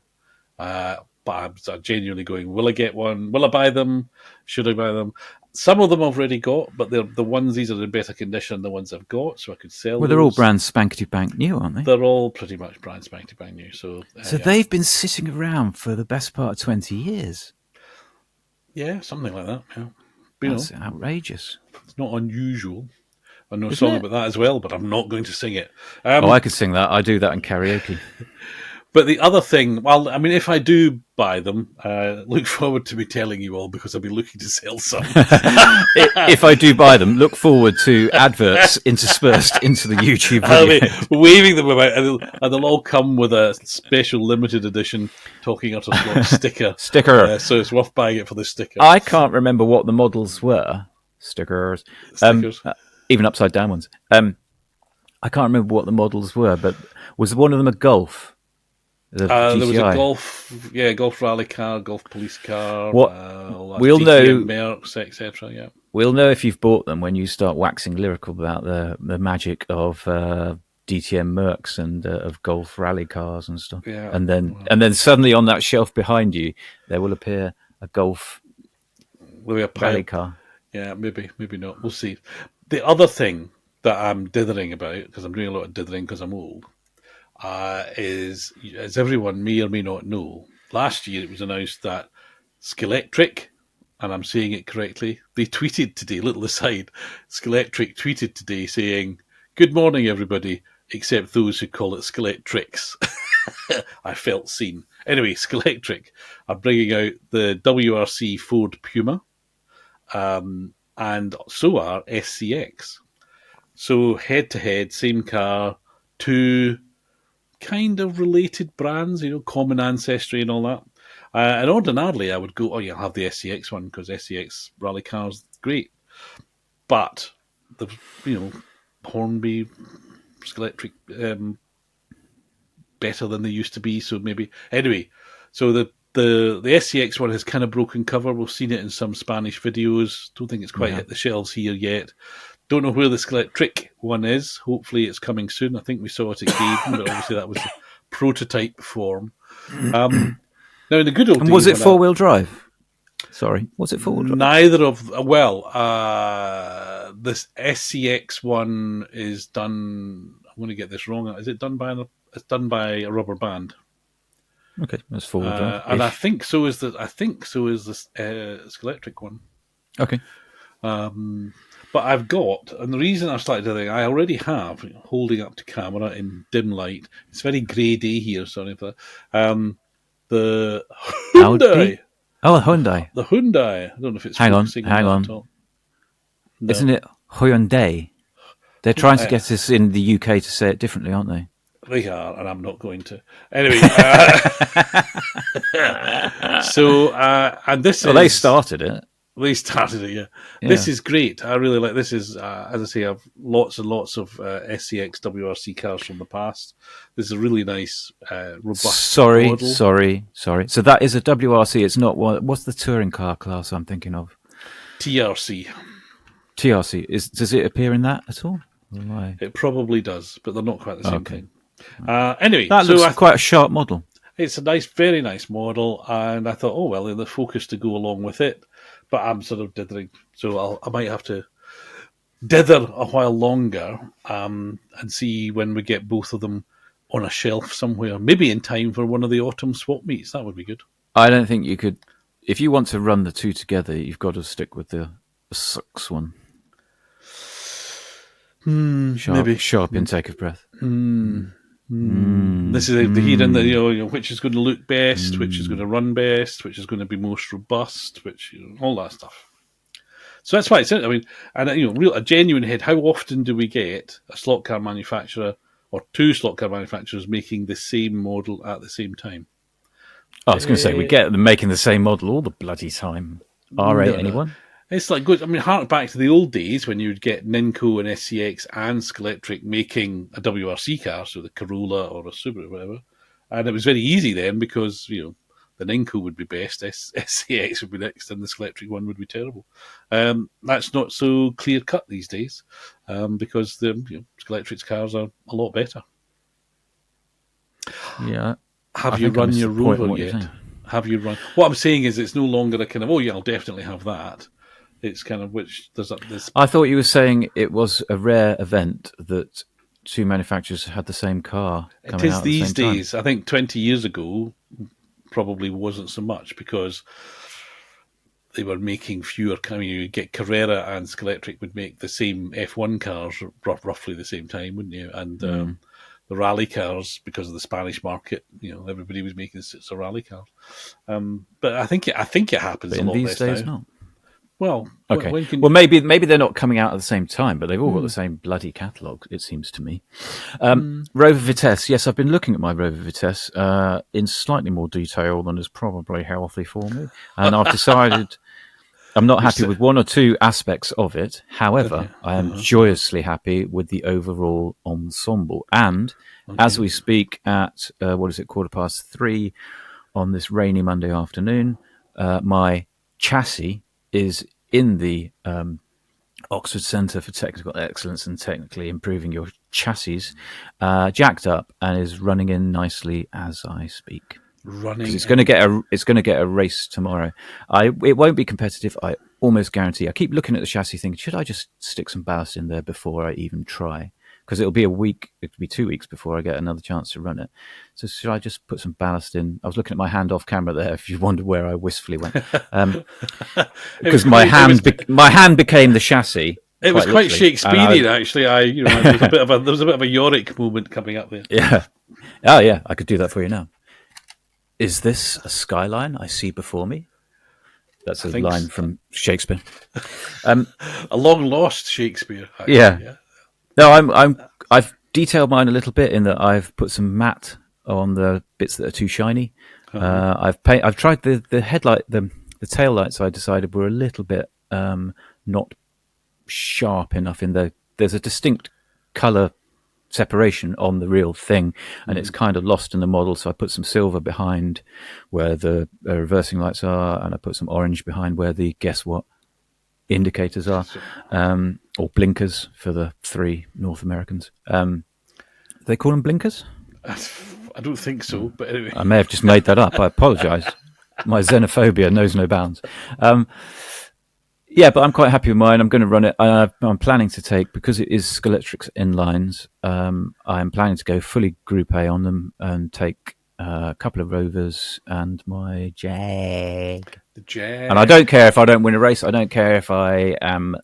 [SPEAKER 1] But I'm genuinely going, will I get one? Will I buy them? Should I buy them? Some of them I've already got, but the onesies are in better condition than the ones I've got, so I could sell
[SPEAKER 2] Well,
[SPEAKER 1] those.
[SPEAKER 2] they're all brand spankety bank new, aren't they?
[SPEAKER 1] They're all pretty much brand spanking brand new. So yeah.
[SPEAKER 2] They've been sitting around for the best part of 20 years.
[SPEAKER 1] Yeah, something like that. Yeah.
[SPEAKER 2] That's outrageous.
[SPEAKER 1] It's not unusual. I know a
[SPEAKER 2] Isn't
[SPEAKER 1] song
[SPEAKER 2] it?
[SPEAKER 1] about that as well, but I'm not going to sing it.
[SPEAKER 2] I could sing that. I do that in karaoke.
[SPEAKER 1] But the other thing, well, I mean, if I do buy them, look forward to me telling you all because I'll be looking to sell some.
[SPEAKER 2] If I do buy them, look forward to adverts interspersed into the YouTube
[SPEAKER 1] I'll
[SPEAKER 2] video.
[SPEAKER 1] be waving them about, and they'll all come with a special limited edition Talking Utter Slot sticker.
[SPEAKER 2] Sticker.
[SPEAKER 1] So it's worth buying it for the sticker.
[SPEAKER 2] I can't remember what the models were. Stickers.
[SPEAKER 1] Stickers.
[SPEAKER 2] Even upside down ones. I can't remember what the models were, but was one of them a Golf? The
[SPEAKER 1] There was a
[SPEAKER 2] GTI?
[SPEAKER 1] golf rally car, golf police car.
[SPEAKER 2] What-
[SPEAKER 1] all that
[SPEAKER 2] we'll
[SPEAKER 1] DTM
[SPEAKER 2] know-
[SPEAKER 1] Mercs, etc. Yeah.
[SPEAKER 2] We'll know if you've bought them when you start waxing lyrical about the magic of DTM Mercs and of Golf rally cars and stuff.
[SPEAKER 1] Yeah.
[SPEAKER 2] And then suddenly on that shelf behind you, there will appear a Golf
[SPEAKER 1] Will be a
[SPEAKER 2] rally
[SPEAKER 1] pile.
[SPEAKER 2] car.
[SPEAKER 1] Yeah, maybe not. We'll see. The other thing that I'm dithering about, because I'm doing a lot of dithering because I'm old, is, as everyone may or may not know, last year it was announced that Scalextric, and I'm saying it correctly, they tweeted today, little aside, Scalextric tweeted today saying, "Good morning, everybody, except those who call it Scalextrics." I felt seen. Anyway, Scalextric are bringing out the WRC Ford Puma, and so are SCX. So head-to-head, same car, two kind of related brands, common ancestry and all that. And ordinarily I would go, I'll have the SCX one because SCX rally cars, great. But, Hornby, Scalextric, better than they used to be, so maybe... Anyway, so the SCX one has kind of broken cover. We've seen it in some Spanish videos. Don't think it's quite hit the shelves here yet. Don't know where the Scalextric one is. Hopefully it's coming soon. I think we saw it at Gaydon, but obviously that was the prototype form. Now, in the good old days...
[SPEAKER 2] And was it four-wheel drive? Sorry, was it four-wheel drive?
[SPEAKER 1] Neither of... this SCX one is done... I'm going to get this wrong. Is it done by... It's done by a rubber band.
[SPEAKER 2] Okay, that's four-wheel drive.
[SPEAKER 1] And I think so is the Scalextric one.
[SPEAKER 2] Okay.
[SPEAKER 1] But I've got, and the reason I started doing, I already have, holding up to camera in dim light. It's very grey day here, sorry for that. The Hyundai.
[SPEAKER 2] Audi? Oh, a Hyundai.
[SPEAKER 1] The Hyundai. I don't know if it's
[SPEAKER 2] Hang on.
[SPEAKER 1] that at all. No.
[SPEAKER 2] Isn't it Hyundai? They're trying to get us in the UK to say it differently, aren't they?
[SPEAKER 1] They are, and I'm not going to. Anyway, and this
[SPEAKER 2] Well, they started it.
[SPEAKER 1] They started it, yeah. This is great. I really like this. Is as I say, I've lots and lots of SCX WRC cars from the past. This is a really nice, robust model.
[SPEAKER 2] Sorry. So that is a WRC. It's not one. What's the touring car class I'm thinking of?
[SPEAKER 1] TRC.
[SPEAKER 2] TRC. Does it appear in that at all? Right.
[SPEAKER 1] It probably does, but they're not quite the same thing. Anyway,
[SPEAKER 2] that looks quite a sharp model.
[SPEAKER 1] It's a nice, very nice model, and I thought, oh well, in the Focus to go along with it. But I'm sort of dithering, so I might have to dither a while longer and see when we get both of them on a shelf somewhere. Maybe in time for one of the autumn swap meets. That would be good.
[SPEAKER 2] I don't think you could. If you want to run the two together, you've got to stick with the 6 one.
[SPEAKER 1] Maybe.
[SPEAKER 2] Sharp intake of breath.
[SPEAKER 1] This is the here and the which is going to look best, which is going to run best, which is going to be most robust, which all that stuff. So that's why it's. I mean, and a genuine head. How often do we get a slot car manufacturer or two slot car manufacturers making the same model at the same time?
[SPEAKER 2] I was going to say we get them making the same model all the bloody time. R8, anyone?
[SPEAKER 1] It's like good. I mean, hark back to the old days when you'd get Ninco and SCX and Scalextric making a WRC car, so the Corolla or a Subaru, or whatever, and it was very easy then because the Ninco would be best, SCX would be next, and the Scalextric one would be terrible. That's not so clear cut these days because the Scalextric's cars are a lot better.
[SPEAKER 2] Yeah.
[SPEAKER 1] Have you run your Rover yet? Have you run? What I'm saying is, it's no longer a kind of I'll definitely have that. It's kind of which there's this.
[SPEAKER 2] I thought you were saying it was a rare event that two manufacturers had the same car coming out at the same time. It is these days.
[SPEAKER 1] I think 20 years ago probably wasn't so much because they were making fewer. I mean, you get Carrera and Scalextric would make the same F1 cars roughly the same time, wouldn't you? And the rally cars, because of the Spanish market, everybody was making sets of rally cars. But I think it happens a lot
[SPEAKER 2] these
[SPEAKER 1] less
[SPEAKER 2] days
[SPEAKER 1] now.
[SPEAKER 2] Not.
[SPEAKER 1] Well,
[SPEAKER 2] okay. Well, maybe they're not coming out at the same time, but they've all got the same bloody catalogue, it seems to me. Rover Vitesse. Yes, I've been looking at my Rover Vitesse in slightly more detail than is probably healthy for me, and I've decided I'm not happy with one or two aspects of it. However, I am joyously happy with the overall ensemble. And as we speak at 3:15 on this rainy Monday afternoon, my chassis is in the Oxford Centre for Technical Excellence and Technically Improving Your Chassis, jacked up and is running in nicely as I speak. It's going to get a race tomorrow. It won't be competitive. I almost guarantee. I keep looking at the chassis, thinking, should I just stick some ballast in there before I even try? Because it'll be a week. It'll be 2 weeks before I get another chance to run it. So should I just put some ballast in? I was looking at my hand off camera there. If you wondered where I wistfully went, because my hand became the chassis.
[SPEAKER 1] It was quite Shakespearean, actually. There was a bit of a Yorick moment coming up there.
[SPEAKER 2] Yeah. Oh yeah, I could do that for you now. Is this a skyline I see before me? That's a line from Shakespeare.
[SPEAKER 1] A long lost Shakespeare.
[SPEAKER 2] Actually, yeah. No, I've detailed mine a little bit in that I've put some matte on the bits that are too shiny. I've tried the headlight, the tail lights. I decided were a little bit not sharp enough. There's a distinct color separation on the real thing, and it's kind of lost in the model. So I put some silver behind where the reversing lights are, and I put some orange behind where the guess what indicators are, or blinkers for the 3 North Americans. They call them blinkers?
[SPEAKER 1] I don't think so, but anyway.
[SPEAKER 2] I may have just made that up. I apologise. My xenophobia knows no bounds. Yeah, but I'm quite happy with mine. I'm going to run it. I'm planning to take, because it is Scalextric's inlines, I'm planning to go fully Group A on them and take a couple of Rovers and my Jag.
[SPEAKER 1] The Jag.
[SPEAKER 2] And I don't care if I don't win a race. I don't care if I am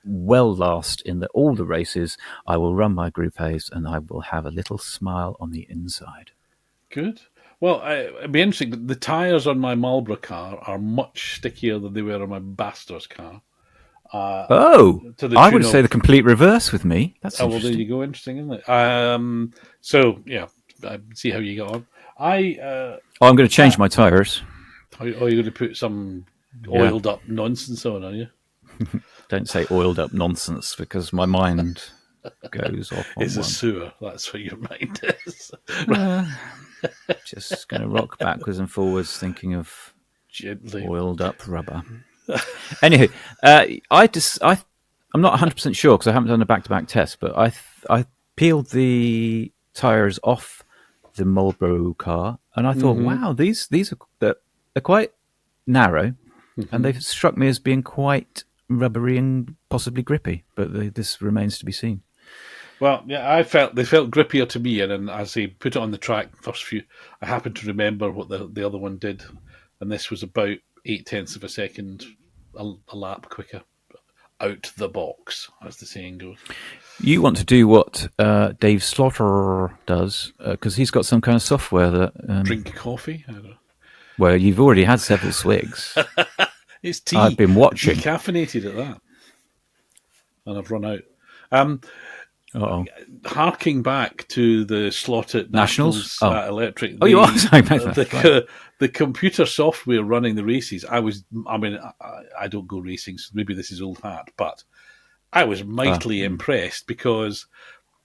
[SPEAKER 2] well last in all the races. I will run my Group A's and I will have a little smile on the inside.
[SPEAKER 1] Good. Well, it'd be interesting. The tyres on my Marlboro car are much stickier than they were on my Bastards car.
[SPEAKER 2] I would say the complete reverse with me. That's interesting.
[SPEAKER 1] Well, there you go. Interesting, isn't it? So, yeah, see how you get on.
[SPEAKER 2] I'm going to change my tyres.
[SPEAKER 1] You're going to put some oiled up nonsense on, are you?
[SPEAKER 2] Don't say oiled up nonsense, because my mind goes off on
[SPEAKER 1] It's a sewer. That's what your mind is.
[SPEAKER 2] Just going to rock backwards and forwards, thinking of
[SPEAKER 1] gently
[SPEAKER 2] oiled up rubber. Anywho, I'm not 100% sure because I haven't done a back-to-back test, but I peeled the tyres off the Marlboro car, and I thought, wow, these are quite narrow, and they've struck me as being quite rubbery and possibly grippy, but this remains to be seen.
[SPEAKER 1] Well, yeah, they felt grippier to me, and then as they put it on the track, first few, I happened to remember what the other one did, and this was about 0.8 of a second a lap quicker. out the box, as the saying goes.
[SPEAKER 2] You want to do what Dave Slaughter does, because he's got some kind of software that...
[SPEAKER 1] Drink coffee? I don't know.
[SPEAKER 2] Well, you've already had several swigs.
[SPEAKER 1] It's tea.
[SPEAKER 2] I've been watching.
[SPEAKER 1] Decaffeinated at that. And I've run out. Harking back to the slot.it Nationals Electric.
[SPEAKER 2] You are saying that.
[SPEAKER 1] The computer software running the races, I don't go racing, so maybe this is old hat, but I was mightily impressed because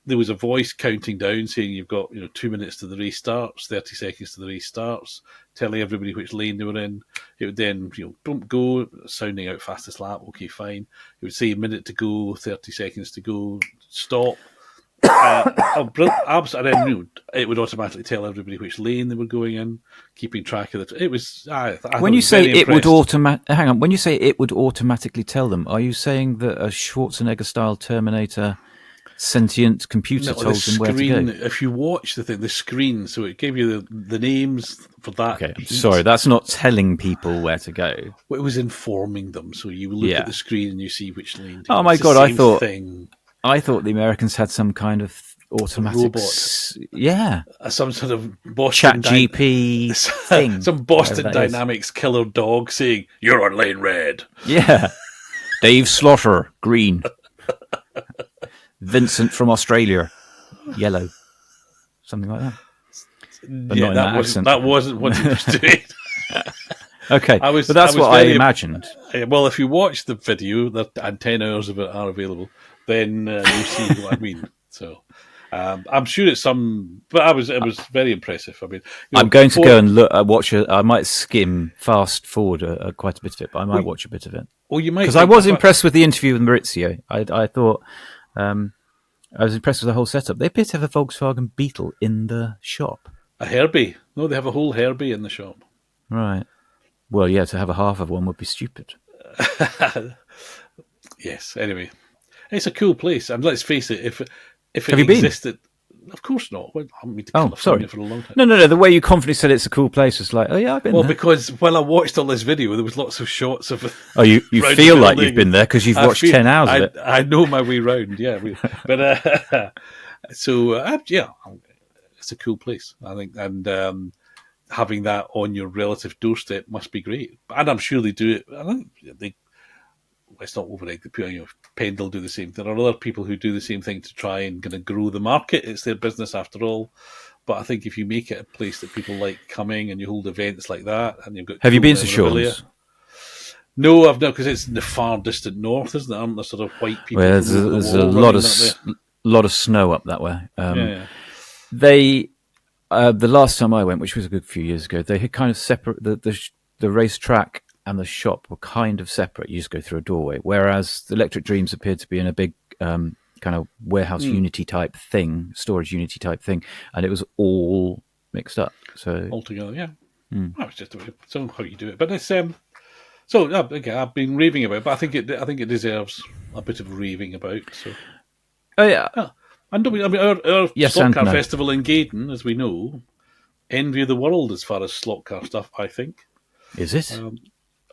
[SPEAKER 1] there was a voice counting down saying you've got 2 minutes to the race starts, 30 seconds to the race starts, telling everybody which lane they were in. It would then, don't go, sounding out fastest lap, okay, fine. It would say a minute to go, 30 seconds to go, stop. And then it would automatically tell everybody which lane they were going in, keeping track of it. It was.
[SPEAKER 2] When you say it would hang on. When you say it would automatically tell them, are you saying that a Schwarzenegger-style Terminator sentient computer told them where to go?
[SPEAKER 1] If you watch the screen, so it gave you the names for that.
[SPEAKER 2] Okay, I'm sorry, that's not telling people where to go.
[SPEAKER 1] Well, it was informing them. So you look at the screen and you see which lane.
[SPEAKER 2] Oh my god! I thought the Americans had some kind of automatic robot.
[SPEAKER 1] Some sort of Boston
[SPEAKER 2] ChatGPT thing.
[SPEAKER 1] Some Boston Dynamics killer dog saying, "You're on lane red."
[SPEAKER 2] Yeah. Dave Slaughter, green. Vincent from Australia, yellow. Something like that. But not in that accent.
[SPEAKER 1] That wasn't what he was doing.
[SPEAKER 2] Okay, but that's what I imagined.
[SPEAKER 1] Well, if you watch the video, and 10 hours of it are available, then you see what I mean. So I'm sure it's but it was very impressive. I mean,
[SPEAKER 2] I'm going to go and watch it. I might fast forward quite a bit of it, but I might watch a bit of it.
[SPEAKER 1] Or you might,
[SPEAKER 2] because I was impressed with the interview with Maurizio. I thought I was impressed with the whole setup. They appear to have a Volkswagen Beetle in the shop.
[SPEAKER 1] A Herbie? No, they have a whole Herbie in the shop.
[SPEAKER 2] Right. Well, yeah, to have a half of one would be stupid.
[SPEAKER 1] Yes. Anyway, it's a cool place, and let's face it, if it
[SPEAKER 2] have you
[SPEAKER 1] existed, of course not. Well, I haven't been to California for a long time.
[SPEAKER 2] No. The way you confidently said it's a cool place was like, oh yeah, I've been there.
[SPEAKER 1] Well, because when I watched all this video, there was lots of shots of.
[SPEAKER 2] Oh, you feel like you've been there because you've watched 10 hours of it.
[SPEAKER 1] I know my way round. Yeah, but it's a cool place, I think, and having that on your relative doorstep must be great. And I'm sure they do it. I think let's not overegg the Pendle do the same thing. There are other people who do the same thing to try and kind of grow the market. It's their business after all. But I think if you make it a place that people like coming and you hold events like that, and you've got.
[SPEAKER 2] Have you been to Sean's?
[SPEAKER 1] No, I've not, because it's in the far distant north, isn't it? Aren't there sort of white people?
[SPEAKER 2] Well, there's a lot of snow up that way. They. The last time I went, which was a good few years ago, they had kind of separate the racetrack and the shop were kind of separate. You just go through a doorway, whereas the Electric Dreams appeared to be in a big kind of warehouse unity type thing, storage unity type thing, and it was all mixed up. So
[SPEAKER 1] altogether, yeah. That was just how you do it, but it's again, I've been raving about it, but I think it deserves a bit of raving about. So, And our slot car festival in Gaydon, as we know, envy of the world as far as slot car stuff, I think.
[SPEAKER 2] Is it?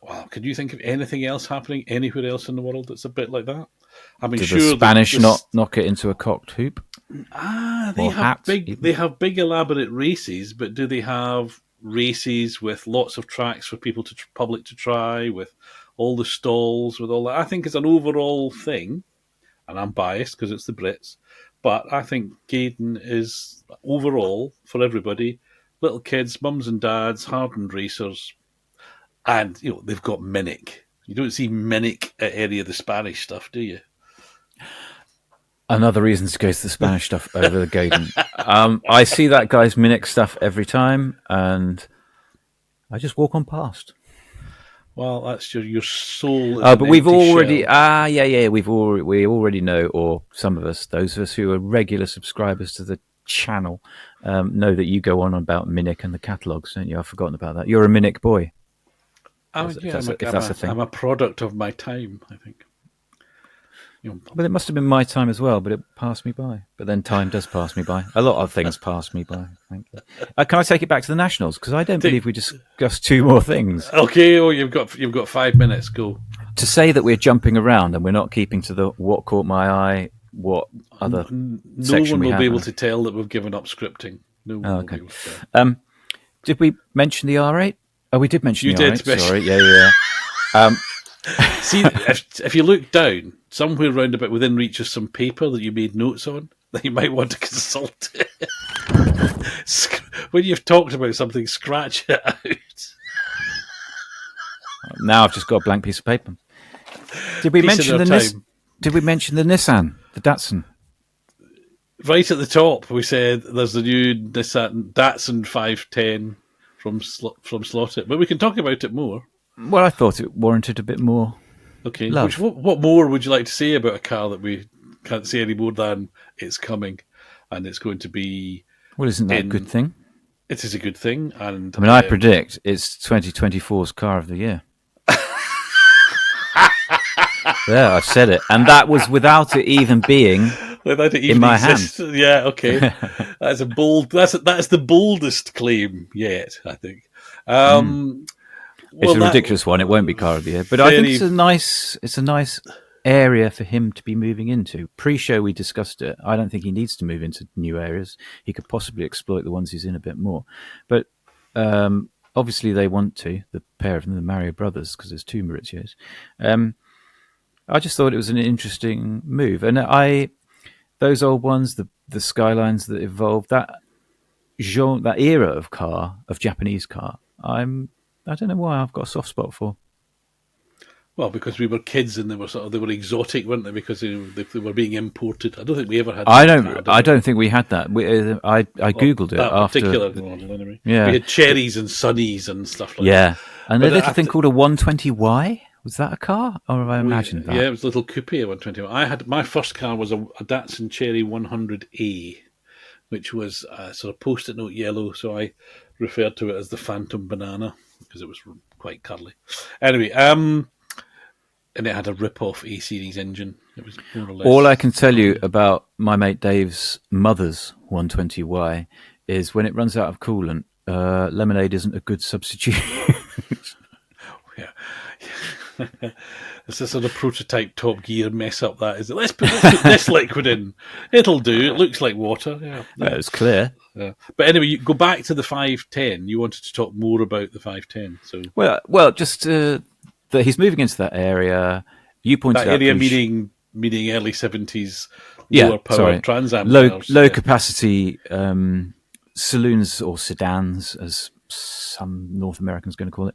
[SPEAKER 1] Well, could you think of anything else happening anywhere else in the world that's a bit like that? I mean,
[SPEAKER 2] Did the Spanish not knock it into a cocked hoop?
[SPEAKER 1] They have big elaborate races, but do they have races with lots of tracks for people public to try, with all the stalls, with all that? I think it's an overall thing, and I'm biased because it's the Brits. But I think Gaydon is, overall, for everybody, little kids, mums and dads, hardened racers, and they've got Minic. You don't see Minic at any of the Spanish stuff, do you?
[SPEAKER 2] Another reason to go to the Spanish stuff over the Gaydon. I see that guy's Minic stuff every time, and I just walk on past.
[SPEAKER 1] Well, that's your soul.
[SPEAKER 2] But we've already, we already know, or some of us, those of us who are regular subscribers to the channel, know that you go on about Minic and the catalogues, don't you? I've forgotten about that. You're a Minic boy.
[SPEAKER 1] That's a thing. I'm a product of my time, I think.
[SPEAKER 2] Well, it must have been my time as well, but it passed me by. But then time does pass me by. A lot of things pass me by. Thank you. Can I take it back to the Nationals? Because I don't believe we discussed two more things.
[SPEAKER 1] Okay, you've got 5 minutes. Go.
[SPEAKER 2] to say that we're jumping around and we're not keeping to the what caught my eye, what other
[SPEAKER 1] No
[SPEAKER 2] section
[SPEAKER 1] one
[SPEAKER 2] we
[SPEAKER 1] will
[SPEAKER 2] have.
[SPEAKER 1] be able to tell that we've given up scripting. No one will be able to tell.
[SPEAKER 2] Did we mention the R8? Oh, we did mention
[SPEAKER 1] You
[SPEAKER 2] the
[SPEAKER 1] did
[SPEAKER 2] R8.
[SPEAKER 1] mention-
[SPEAKER 2] Sorry, yeah.
[SPEAKER 1] See, if you look down, somewhere round about within reach of some paper that you made notes on, that you might want to consult. When you've talked about something, scratch it out.
[SPEAKER 2] Now I've just got a blank piece of paper. Did we
[SPEAKER 1] Piece
[SPEAKER 2] mention
[SPEAKER 1] of
[SPEAKER 2] the
[SPEAKER 1] our
[SPEAKER 2] Nis-
[SPEAKER 1] time.
[SPEAKER 2] Did we mention the Nissan, the Datsun?
[SPEAKER 1] Right at the top, we said there's the new Nissan Datsun 510 from Slot.it, but we can talk about it more.
[SPEAKER 2] Well, I thought it warranted a bit more.
[SPEAKER 1] Okay.
[SPEAKER 2] Love.
[SPEAKER 1] What more would you like to say about a car that we can't say any more than it's coming, and it's going to be?
[SPEAKER 2] Well, isn't that a good thing?
[SPEAKER 1] It is a good thing, and
[SPEAKER 2] I mean, I predict it's 2024's car of the year. Yeah, I've said it, and that was without it even being
[SPEAKER 1] without it even
[SPEAKER 2] in my
[SPEAKER 1] exist.
[SPEAKER 2] hand.
[SPEAKER 1] Yeah, okay. That's a bold. That's the boldest claim yet, I think.
[SPEAKER 2] It's a ridiculous one. It won't be car of the year, but I think it's a nice area for him to be moving into. Pre-show we discussed it. I don't think he needs to move into new areas. He could possibly exploit the ones he's in a bit more, but obviously they want to. The pair of them, the Mario brothers, because there's two Mauritius. I just thought it was an interesting move, and those old ones, the Skylines that evolved, that era of Japanese car. I don't know why I've got a soft spot for.
[SPEAKER 1] Well, because we were kids and they were exotic, weren't they? Because they were being imported. I don't think we ever had.
[SPEAKER 2] I don't think we had that. I googled it
[SPEAKER 1] that
[SPEAKER 2] after
[SPEAKER 1] particular model, anyway.
[SPEAKER 2] Yeah,
[SPEAKER 1] we had cherries and sunnies and stuff like that.
[SPEAKER 2] Yeah, and
[SPEAKER 1] But
[SPEAKER 2] a little thing called a 120Y. Was that a car, or have I imagined that?
[SPEAKER 1] Yeah, it was a little coupe 120. My first car was a Datsun Cherry 100A, which was sort of post-it note yellow, so I referred to it as the Phantom Banana because it was quite curly. Anyway, and it had a rip-off A-series engine. It was more or less.
[SPEAKER 2] All I can tell you about my mate Dave's mother's 120Y is when it runs out of coolant, lemonade isn't a good substitute.
[SPEAKER 1] Yeah. It's a sort of prototype Top Gear mess up, that is it. Let's put this liquid in. It'll do. It looks like water. Yeah.
[SPEAKER 2] It's clear.
[SPEAKER 1] Yeah. But anyway, you go back to the 510. You wanted to talk more about the 510. So
[SPEAKER 2] well, just that he's moving into that area. You pointed
[SPEAKER 1] that
[SPEAKER 2] out
[SPEAKER 1] area meaning early 70s
[SPEAKER 2] lower
[SPEAKER 1] power Trans Am
[SPEAKER 2] low capacity saloons or sedans, as some North Americans are going to call it.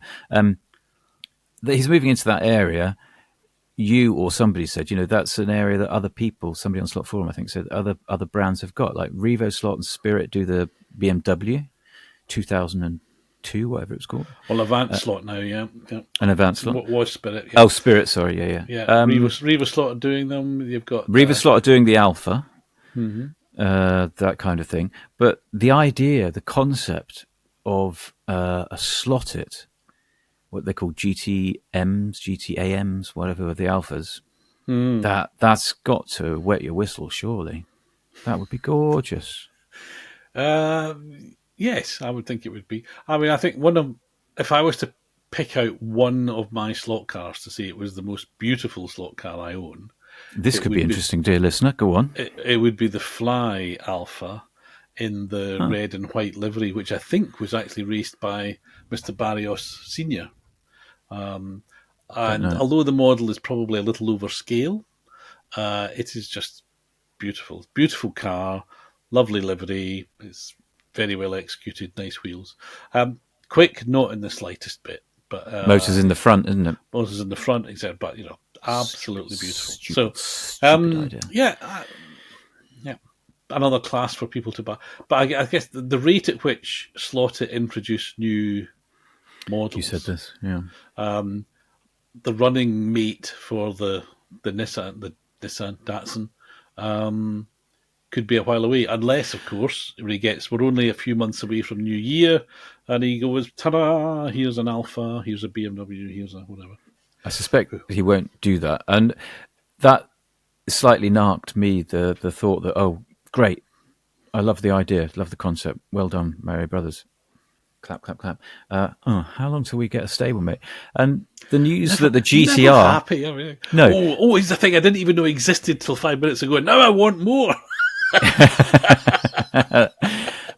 [SPEAKER 2] That he's moving into that area. You or somebody said, that's an area that other people, somebody on Slot Forum, I think, said other brands have got, like Revo Slot and Spirit do the BMW 2002, whatever it was called.
[SPEAKER 1] Well, Avant Slot now, yeah.
[SPEAKER 2] An Avant Slot.
[SPEAKER 1] What was Spirit? Yeah.
[SPEAKER 2] Oh, Spirit, sorry, yeah.
[SPEAKER 1] Revo Slot are doing them. You've got
[SPEAKER 2] Revo Slot are doing the Alpha, that kind of thing. But the idea, the concept of a slot-it, what they call GTMs, GTAMs, whatever, the Alphas, that's got to wet your whistle, surely. That would be gorgeous.
[SPEAKER 1] Yes, I would think it would be. I mean, I think if I was to pick out one of my slot cars to say it was the most beautiful slot car I own.
[SPEAKER 2] This could be interesting, dear listener. Go on.
[SPEAKER 1] It would be the Fly Alpha in the red and white livery, which I think was actually raced by Mr. Barrios Senior. And although the model is probably a little overscale, it is just beautiful. Beautiful car, lovely livery. It's very well executed, nice wheels. Quick, not in the slightest bit. But
[SPEAKER 2] motors in the front, isn't it?
[SPEAKER 1] Motors in the front, exactly. But absolutely beautiful.
[SPEAKER 2] Stupid idea.
[SPEAKER 1] Yeah, another class for people to buy. But I guess the rate at which Slot.it introduced new models.
[SPEAKER 2] You said this, yeah.
[SPEAKER 1] The running mate for the Nissan Datsun, could be a while away, unless, of course, we're only a few months away from New Year, and he goes, ta-da! Here's an Alpha, here's a BMW, here's a whatever.
[SPEAKER 2] I suspect he won't do that, and that slightly narked me the thought that, oh, great, I love the idea, love the concept, well done, Mario Brothers. Clap, clap, clap. How long till we get a stablemate? And the news
[SPEAKER 1] Never,
[SPEAKER 2] that the
[SPEAKER 1] never
[SPEAKER 2] GTR.
[SPEAKER 1] happy. I mean,
[SPEAKER 2] No.
[SPEAKER 1] Here's the thing. I didn't even know existed till 5 minutes ago. Now I want more.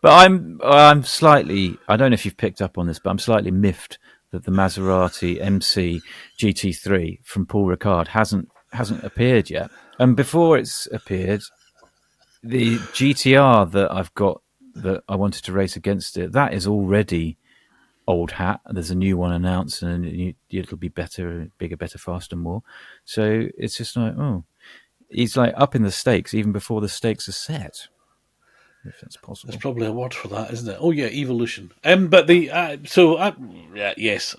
[SPEAKER 2] But I'm slightly. I don't know if you've picked up on this, but I'm slightly miffed that the Maserati MC GT3 from Paul Ricard hasn't appeared yet. And before it's appeared, the GTR that I've got that I wanted to race against it, that is already old hat. There's a new one announced, and it'll be better, bigger, better, faster, more. So it's just like, he's like up in the stakes even before the stakes are set. If that's possible.
[SPEAKER 1] There's probably a word for that, isn't it? Oh yeah, evolution. But yes,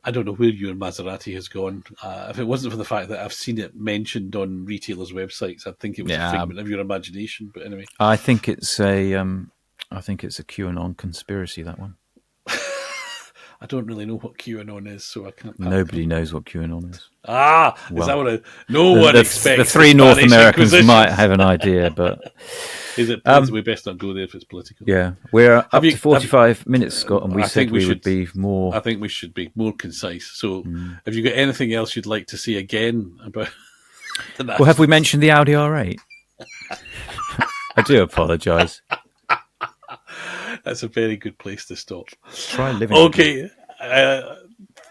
[SPEAKER 1] I don't know where your Maserati has gone. If it wasn't for the fact that I've seen it mentioned on retailers' websites, I'd think it was a figment of your imagination. But anyway,
[SPEAKER 2] I think it's a QAnon conspiracy. That one.
[SPEAKER 1] I don't really know what QAnon is, so I can't.
[SPEAKER 2] Nobody knows what QAnon is.
[SPEAKER 1] Is that what no one expects?
[SPEAKER 2] The three North Americans might have an idea, but
[SPEAKER 1] is it? We best not go there if it's political.
[SPEAKER 2] Yeah, we're up to 45 minutes, Scott, and we said we would be more.
[SPEAKER 1] I think we should be more concise. So, have you got anything else you'd like to say again about?
[SPEAKER 2] Well, have we mentioned the Audi R8? I do apologise.
[SPEAKER 1] That's a very good place to stop.
[SPEAKER 2] Try living.
[SPEAKER 1] Okay.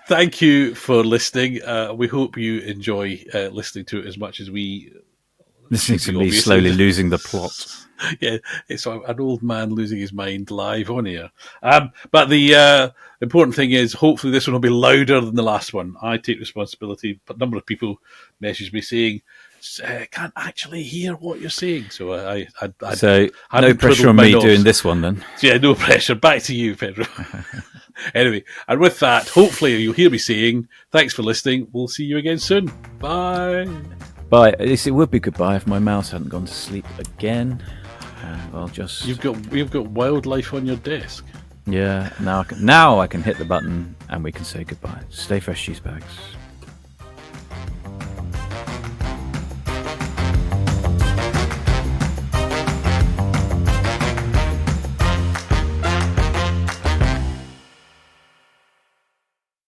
[SPEAKER 1] Thank you for listening. We hope you enjoy listening to it as much as we.
[SPEAKER 2] Listening to me slowly losing the plot.
[SPEAKER 1] Yeah, it's an old man losing his mind live on air. But the important thing is, hopefully this one will be louder than the last one. I take responsibility. But a number of people messaged me saying, can't actually hear what you're saying. So
[SPEAKER 2] no pressure on me doing this one then.
[SPEAKER 1] Yeah, no pressure. Back to you, Pedro. Anyway, and with that, hopefully you'll hear me saying, thanks for listening. We'll see you again soon. Bye.
[SPEAKER 2] Bye. At least it would be goodbye if my mouse hadn't gone to sleep again. And I'll just.
[SPEAKER 1] You've got wildlife on your desk.
[SPEAKER 2] Yeah. Now I can hit the button and we can say goodbye. Stay fresh, cheese bags.